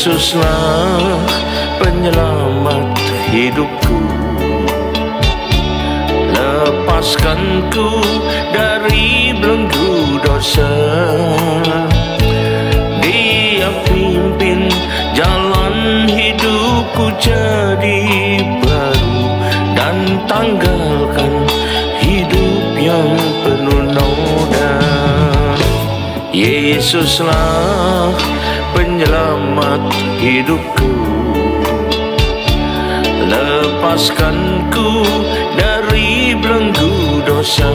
Yesuslah penyelamat hidupku, lepaskanku dari belenggu dosa. Dia pimpin jalan hidupku jadi baru, dan tanggalkan hidup yang penuh noda. Yesuslah penyelamat hidupku, lepaskanku dari belenggu dosa.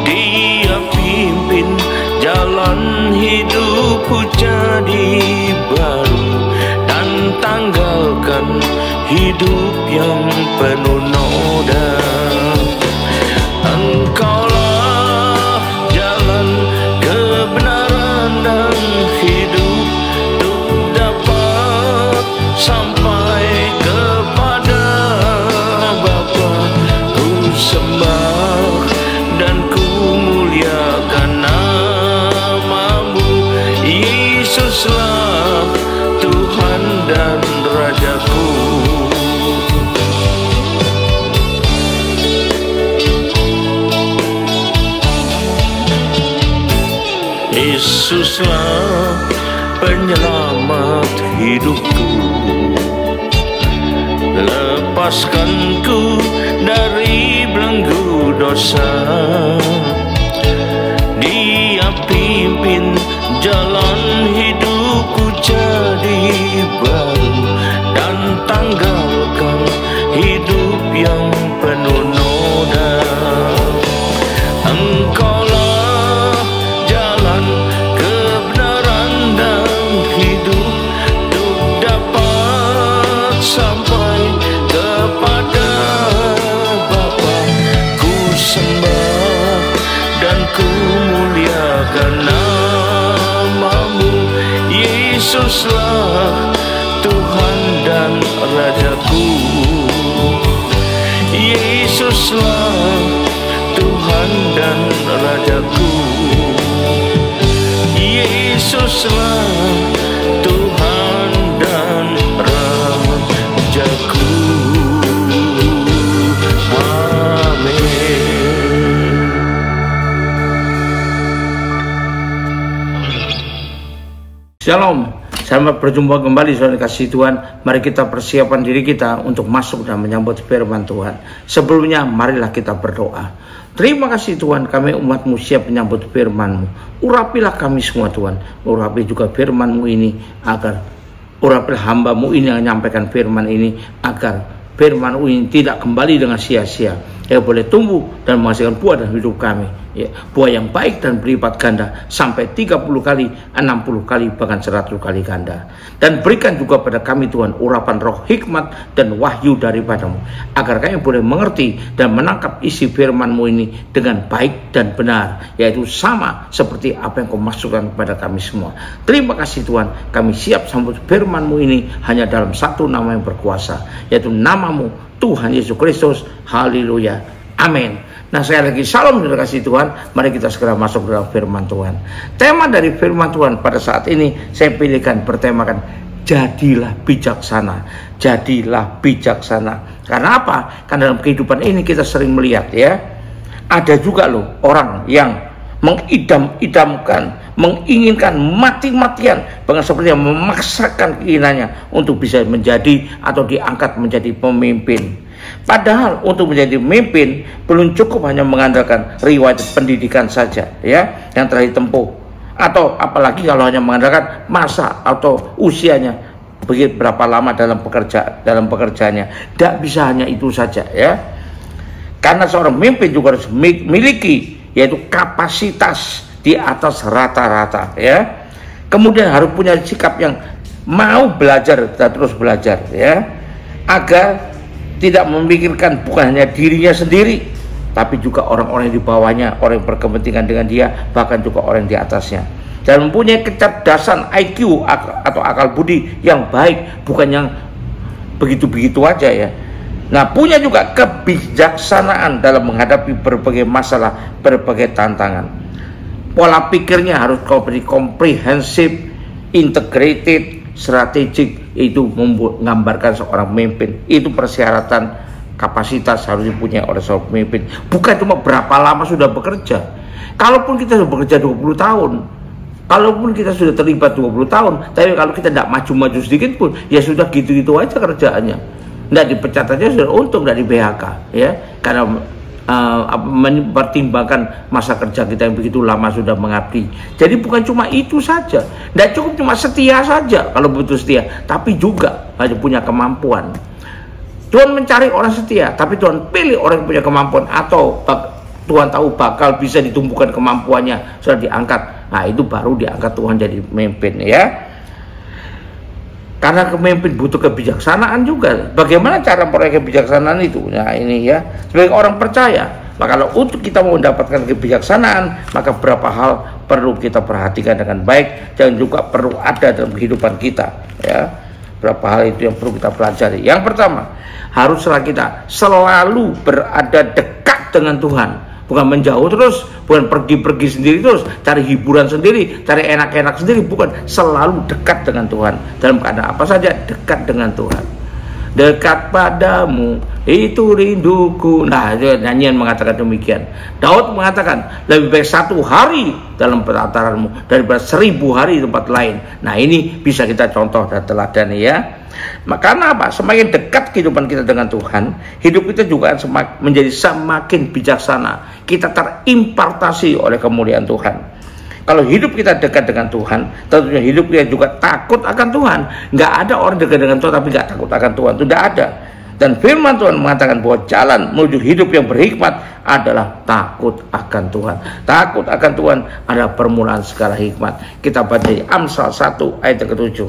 Dia pimpin jalan hidupku jadi baru, dan tanggalkan hidup yang penuh noda. Engkaulah jalan kebenaran dan hidup, untuk dapat sampai kepada Bapa. Ku sembah dan ku muliakan namamu. Yesuslah Tuhan dan Rajaku. Yesuslah penyelamat hidupku, lepaskanku dari belenggu dosa. Dia pimpin jalan hidupku jadi baru, dan tanggalkan hidup yang penuh noda. Engkaulah jalan kebenaran dan hidup, untuk dapat sampai kepada Bapa. Ku sembah dan ku muliakan namamu. Yesuslah Tuhan dan Rajaku. Yesuslah Tuhan dan Rajaku. Yesuslah Tuhan dan Rajaku. Amin. Shalom, selamat berjumpa kembali saudara kasih Tuhan. Mari kita persiapkan diri kita untuk masuk dan menyambut firman Tuhan. Sebelumnya marilah kita berdoa. Terima kasih Tuhan, kami umat-Mu siap menyambut firman-Mu. Urapilah kami semua Tuhan, urapi juga firman-Mu ini, agar urapilah hamba-Mu ini yang menyampaikan firman ini, agar firman-Mu ini tidak kembali dengan sia-sia, ya boleh tumbuh dan menghasilkan buah dalam hidup kami, ya, buah yang baik dan berlipat ganda sampai 30 kali, 60 kali, bahkan 100 kali ganda. Dan berikan juga pada kami Tuhan urapan roh hikmat dan wahyu daripada-Mu, agar kami boleh mengerti dan menangkap isi firman-Mu ini dengan baik dan benar, yaitu sama seperti apa yang Kau masukkan kepada kami semua. Terima kasih Tuhan, kami siap sambut firman-Mu ini hanya dalam satu nama yang berkuasa, yaitu nama-Mu Tuhan Yesus Kristus. Haleluya, amin. Nah, saya lagi salam dan kasih Tuhan. Mari kita segera masuk dalam firman Tuhan. Tema dari firman Tuhan pada saat ini saya pilihkan bertemakan jadilah bijaksana. Jadilah bijaksana. Karena apa? Karena dalam kehidupan ini kita sering melihat, ya, ada juga loh orang yang mengidam-idamkan, menginginkan mati-matian, bahkan seperti yang memaksakan keinginannya untuk bisa menjadi atau diangkat menjadi pemimpin. Padahal untuk menjadi pemimpin belum cukup hanya mengandalkan riwayat pendidikan saja, ya, yang telah ditempuh, atau apalagi kalau hanya mengandalkan masa atau usianya begitu berapa lama dalam pekerjaannya. Tidak bisa hanya itu saja, ya. Karena seorang pemimpin juga harus memiliki yaitu kapasitas di atas rata-rata, ya. Kemudian harus punya sikap yang mau belajar dan terus belajar, ya, agar tidak memikirkan bukan hanya dirinya sendiri, tapi juga orang-orang di bawahnya, orang yang berkepentingan dengan dia, bahkan juga orang di atasnya. Dan mempunyai kecerdasan IQ atau akal budi yang baik, bukan yang begitu-begitu aja, ya. Nah, punya juga kebijaksanaan dalam menghadapi berbagai masalah, berbagai tantangan. Pola pikirnya harus komprehensif, integrated, strategik, itu menggambarkan seorang pemimpin. Itu persyaratan kapasitas harus dipunyai oleh seorang pemimpin. Bukan cuma berapa lama sudah bekerja. Kalaupun kita sudah bekerja 20 tahun, kalaupun kita sudah terlibat 20 tahun, tapi kalau kita tidak maju-maju sedikit pun, ya sudah gitu-gitu aja kerjaannya. Tidak dipecat aja sudah untung dari BHK, ya, karena mempertimbangkan masa kerja kita yang begitu lama sudah mengabdi. Jadi bukan cuma itu saja, tidak cukup cuma setia saja kalau butuh setia, tapi juga harus punya kemampuan. Tuhan mencari orang setia, tapi Tuhan pilih orang yang punya kemampuan, atau Tuhan tahu bakal bisa ditumbuhkan kemampuannya, sudah diangkat. Nah, itu baru diangkat Tuhan jadi pemimpin, ya. Karena pemimpin butuh kebijaksanaan juga. Bagaimana cara memperoleh kebijaksanaan itu? Nah, ini ya, sebagai orang percaya, maka kalau untuk kita mau mendapatkan kebijaksanaan, maka beberapa hal perlu kita perhatikan dengan baik dan juga perlu ada dalam kehidupan kita, ya. Berapa hal itu yang perlu kita pelajari. Yang pertama, haruslah kita selalu berada dekat dengan Tuhan. Bukan menjauh terus, bukan pergi-pergi sendiri terus, cari hiburan sendiri, cari enak-enak sendiri, bukan. Selalu dekat dengan Tuhan. Dalam keadaan apa saja, dekat dengan Tuhan. Dekat padamu, itu rinduku. Nah, nyanyian mengatakan demikian. Daud mengatakan, lebih baik 1 hari dalam perataranmu daripada 1000 hari di tempat lain. Nah, ini bisa kita contoh dan teladani, ya. Karena apa? Semakin dekat kehidupan kita dengan Tuhan, hidup kita juga menjadi semakin bijaksana. Kita terimpartasi oleh kemuliaan Tuhan. Kalau hidup kita dekat dengan Tuhan, tentunya hidup kita juga takut akan Tuhan. Nggak ada orang dekat dengan Tuhan tapi nggak takut akan Tuhan. Itu tidak ada. Dan firman Tuhan mengatakan bahwa jalan menuju hidup yang berhikmat adalah takut akan Tuhan. Takut akan Tuhan adalah permulaan segala hikmat. Kita baca di Amsal 1 ayat yang ke-7.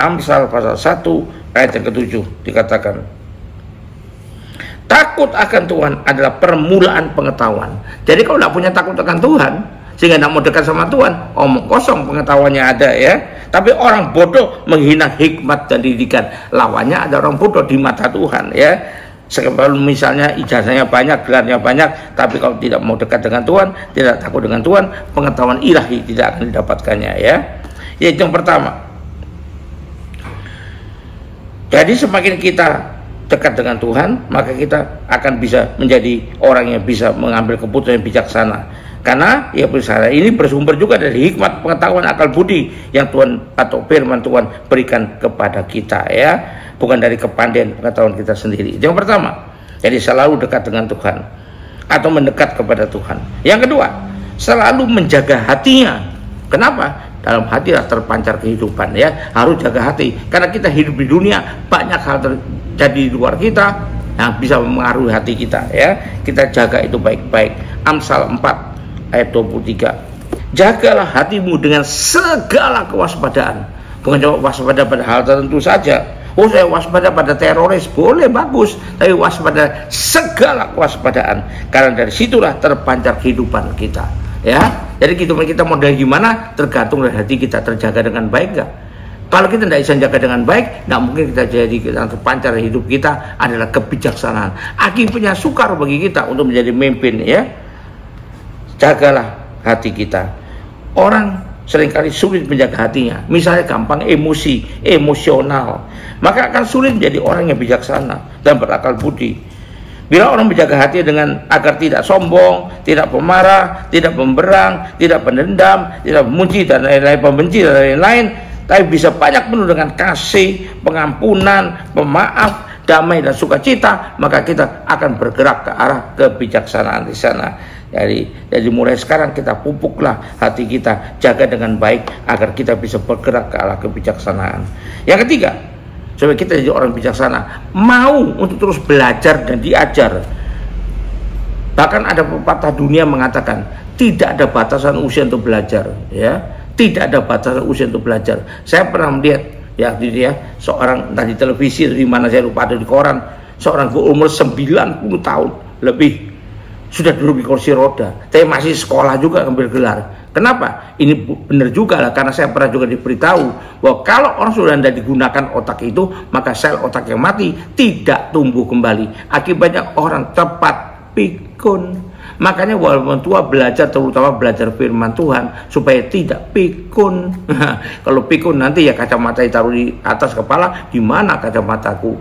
Amsal pasal 1 ayat yang ke-7 dikatakan, takut akan Tuhan adalah permulaan pengetahuan. Jadi kalau tidak punya takut akan Tuhan, sehingga tidak mau dekat sama Tuhan, omong kosong pengetahuannya ada, ya. Tapi orang bodoh menghina hikmat dan didikan. Lawannya ada orang bodoh di mata Tuhan, ya. Kalau misalnya ijazahnya banyak, gelarnya banyak, tapi kalau tidak mau dekat dengan Tuhan, tidak takut dengan Tuhan, pengetahuan ilahi tidak akan didapatkannya, ya. Yaitu yang pertama. Jadi semakin kita dekat dengan Tuhan, maka kita akan bisa menjadi orang yang bisa mengambil keputusan yang bijaksana. Karena ya perkara ini bersumber juga dari hikmat, pengetahuan, akal budi yang Tuhan atau firman Tuhan berikan kepada kita, ya, bukan dari kepandaian pengetahuan kita sendiri. Yang pertama, jadi selalu dekat dengan Tuhan atau mendekat kepada Tuhan. Yang kedua, selalu menjaga hatinya. Kenapa? Dalam hatilah terpancar kehidupan, ya. Harus jaga hati, karena kita hidup di dunia, banyak hal terjadi di luar kita yang bisa mengaruhi hati kita, ya. Kita jaga itu baik-baik. Amsal 4 ayat 23. Jagalah hatimu dengan segala kewaspadaan. Bukan cuma waspada pada hal tertentu saja. Oh, saya waspada pada teroris, boleh, bagus, tapi waspada segala kewaspadaan, karena dari situlah terpancar kehidupan kita, ya. Jadi kehidupan kita model gimana tergantung dari hati kita terjaga dengan baik gak? Kalau kita tidak bisa jaga dengan baik, tidak mungkin kita jadi terpancar hidup kita adalah kebijaksanaan. Akibatnya sukar bagi kita untuk menjadi pemimpin, ya. Jagalah hati kita. Orang seringkali sulit menjaga hatinya, misalnya gampang emosional, maka akan sulit menjadi orang yang bijaksana dan berakal budi. Bila orang menjaga hati dengan agar tidak sombong, tidak pemarah, tidak pemberang, tidak pendendam, tidak memuji dan lain-lain, pembenci dan lain-lain, tapi bisa banyak penuh dengan kasih, pengampunan, pemaaf, damai dan sukacita, maka kita akan bergerak ke arah kebijaksanaan di sana. Jadi mulai sekarang kita pupuklah hati kita, jaga dengan baik agar kita bisa bergerak ke arah kebijaksanaan. Yang ketiga, supaya kita jadi orang bijaksana, mau untuk terus belajar dan diajar. Bahkan ada pepatah dunia mengatakan tidak ada batasan usia untuk belajar, ya. Tidak ada batasan usia untuk belajar. Saya pernah melihat, ya, seorang entah di televisi atau di mana saya lupa, ada di koran, seorang umur 90 tahun lebih sudah duduk di kursi roda, tapi masih sekolah juga ambil gelar. Kenapa? Ini benar juga lah, karena saya pernah juga diberitahu bahwa kalau orang sudah tidak digunakan otak itu, maka sel otak yang mati tidak tumbuh kembali. Akibatnya orang cepat pikun, Makanya walaupun tua belajar, terutama belajar firman Tuhan supaya tidak pikun. Kalau pikun nanti ya kacamata ditaruh di atas kepala, di mana kacamataku?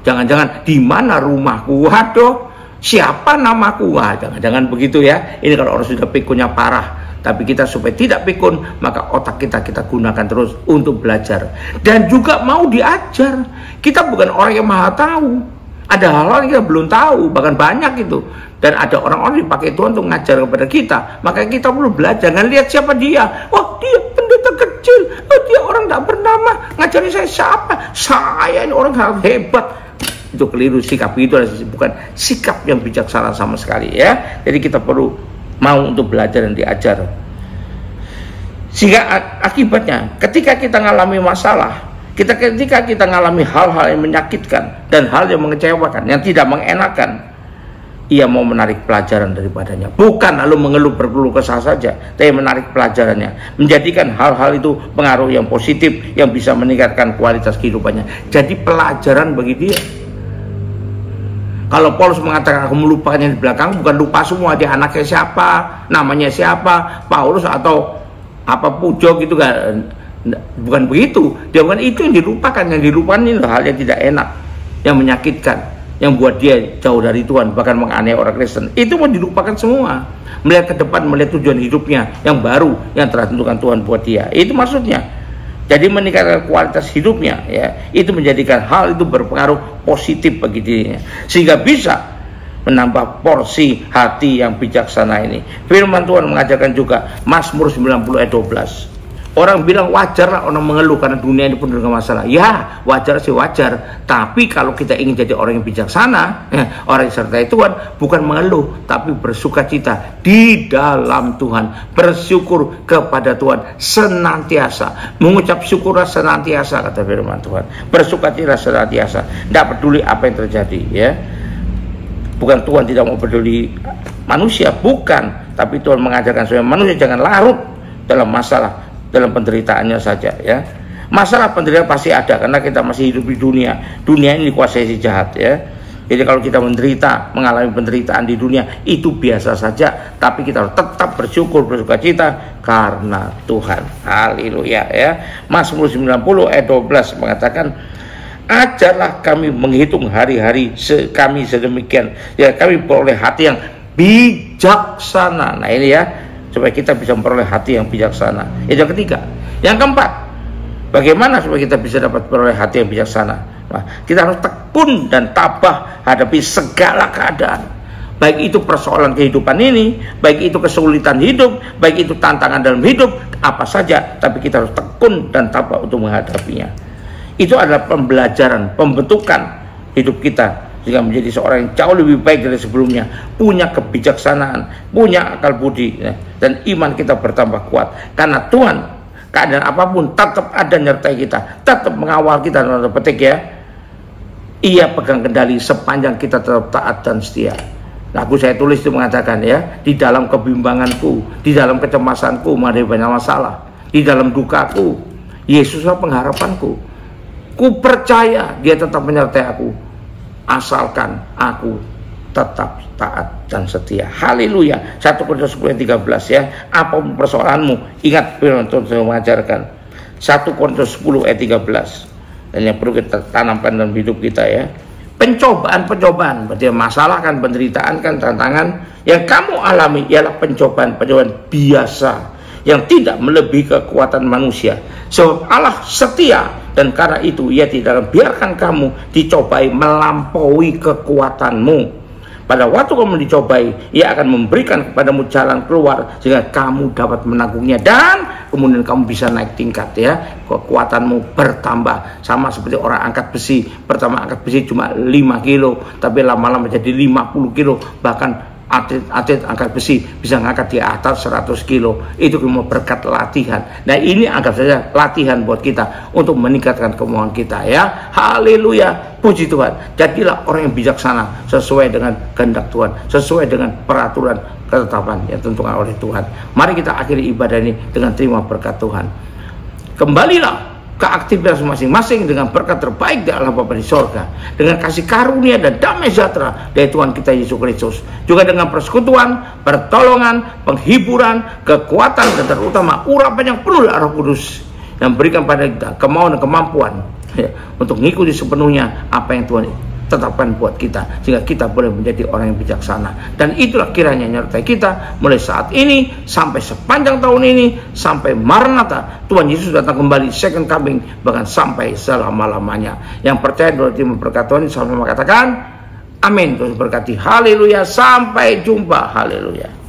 Jangan-jangan di mana rumahku? Waduh, siapa namaku? Wah, jangan-jangan begitu ya. Ini kalau orang sudah pikunnya parah. Tapi kita supaya tidak pikun, maka otak kita gunakan terus untuk belajar. Dan juga mau diajar. Kita bukan orang yang maha tahu. Ada hal-hal yang kita belum tahu, bahkan banyak itu. Dan ada orang-orang dipakai Tuhan untuk ngajar kepada kita. Maka kita perlu belajar. Jangan lihat siapa dia. Oh, dia pendeta kecil. Oh, dia orang tak bernama. Ngajarin saya siapa? Saya ini orang hebat. Itu keliru sikap itu, bukan sikap yang bijaksana sama sekali ya. Jadi kita perlu mau untuk belajar dan diajar. Sehingga akibatnya ketika kita mengalami masalah, ketika kita mengalami hal-hal yang menyakitkan dan hal yang mengecewakan, yang tidak mengenakan, ia mau menarik pelajaran daripadanya. Bukan lalu mengeluh berkeluh kesah saja, tapi menarik pelajarannya, menjadikan hal-hal itu pengaruh yang positif yang bisa meningkatkan kualitas kehidupannya. Jadi pelajaran bagi dia. Kalau Paulus mengatakan aku melupakan yang di belakang, bukan lupa semua dia anaknya siapa, namanya siapa, Paulus atau apa Pujo gitu kan. Bukan begitu. Dia bukan itu yang dilupakan. Yang dilupakan ini hal yang tidak enak, yang menyakitkan, yang buat dia jauh dari Tuhan, bahkan menganiaya orang Kristen. Itu mau dilupakan semua. Melihat ke depan, melihat tujuan hidupnya yang baru, yang telah tentukan Tuhan buat dia. Itu maksudnya. Jadi meningkatkan kualitas hidupnya ya. Itu menjadikan hal itu berpengaruh positif bagi dirinya. Sehingga bisa menambah porsi hati yang bijaksana ini. Firman Tuhan mengajarkan juga Mazmur 90 ayat 12. Orang bilang wajar lah orang mengeluh karena dunia ini penuh dengan masalah. Ya, wajar sih wajar. Tapi kalau kita ingin jadi orang yang bijaksana, orang yang sertai Tuhan, bukan mengeluh, tapi bersukacita di dalam Tuhan. Bersyukur kepada Tuhan senantiasa. Mengucap syukurlah senantiasa, kata firman Tuhan. Bersukacita senantiasa. Tidak peduli apa yang terjadi, ya. Bukan Tuhan tidak mau peduli manusia, bukan. Tapi Tuhan mengajarkan supaya manusia jangan larut dalam masalah, dalam penderitaannya saja ya. Masalah penderitaan pasti ada karena kita masih hidup di dunia. Dunia ini dikuasai si jahat ya. Jadi kalau kita menderita, mengalami penderitaan di dunia itu biasa saja, tapi kita harus tetap bersyukur, bersukacita karena Tuhan. Haleluya ya. Mazmur 90 ayat 12 mengatakan, ajarlah kami menghitung hari-hari kami sedemikian ya, kami beroleh hati yang bijaksana. Nah ini ya, supaya kita bisa memperoleh hati yang bijaksana. Itu yang ketiga. Yang keempat, bagaimana supaya kita bisa dapat memperoleh hati yang bijaksana? Nah, kita harus tekun dan tabah hadapi segala keadaan. Baik itu persoalan kehidupan ini, baik itu kesulitan hidup, baik itu tantangan dalam hidup, apa saja, tapi kita harus tekun dan tabah untuk menghadapinya. Itu adalah pembelajaran, pembentukan hidup kita sehingga menjadi seorang yang jauh lebih baik dari sebelumnya, punya kebijaksanaan, punya akal budi ya, dan iman kita bertambah kuat karena Tuhan keadaan apapun tetap ada nyertai kita, tetap mengawal kita. Tanda petik ya, Ia pegang kendali sepanjang kita tetap taat dan setia. Lagu saya tulis itu mengatakan ya, di dalam kebimbanganku, di dalam kecemasanku menghadapi banyak masalah, di dalam dukaku, Yesuslah pengharapanku. Ku percaya Dia tetap menyertai aku, asalkan aku tetap taat dan setia. Haleluya. 1 Korintus 10:13 ya. Apapun persoalanmu, ingat firman Tuhan mengajarkan. 1 Korintus 10 ayat 13. Dan yang perlu kita tanamkan dalam hidup kita ya. Pencobaan-pencobaan, berarti masalah kan, penderitaan kan, tantangan yang kamu alami ialah pencobaan-pencobaan biasa yang tidak melebihi kekuatan manusia. Sebab Allah setia, dan karena itu Ia tidak akan biarkan kamu dicobai melampaui kekuatanmu. Pada waktu kamu dicobai, Ia akan memberikan kepadamu jalan keluar sehingga kamu dapat menanggungnya, dan kemudian kamu bisa naik tingkat ya. Kekuatanmu bertambah, sama seperti orang angkat besi. Pertama angkat besi cuma 5 kilo, tapi lama-lama jadi 50 kilo, bahkan atlet angkat besi bisa ngangkat di atas 100 kilo. Itu cuma berkat latihan. Nah ini anggap saja latihan buat kita untuk meningkatkan kemauan kita ya. Haleluya, puji Tuhan. Jadilah orang yang bijaksana sesuai dengan kehendak Tuhan, sesuai dengan peraturan ketetapan yang ditentukan oleh Tuhan. Mari kita akhiri ibadah ini dengan terima berkat Tuhan. Kembalilah ke aktivitas masing-masing dengan berkat terbaik dari Allah Bapa di sorga, dengan kasih karunia dan damai sejahtera dari Tuhan kita Yesus Kristus, juga dengan persekutuan, pertolongan, penghiburan, kekuatan, dan terutama urapan yang penuh dari Roh Kudus yang berikan pada kita kemauan dan kemampuan untuk mengikuti sepenuhnya apa yang Tuhan tetapkan buat kita, sehingga kita boleh menjadi orang yang bijaksana. Dan itulah kiranya menyertai kita mulai saat ini sampai sepanjang tahun ini, sampai Maranatha, Tuhan Yesus datang kembali, second coming, bahkan sampai selama-lamanya. Yang percaya doa terima berkat Tuhan, sama-sama katakan amin. Terus berkati, haleluya, sampai jumpa, haleluya.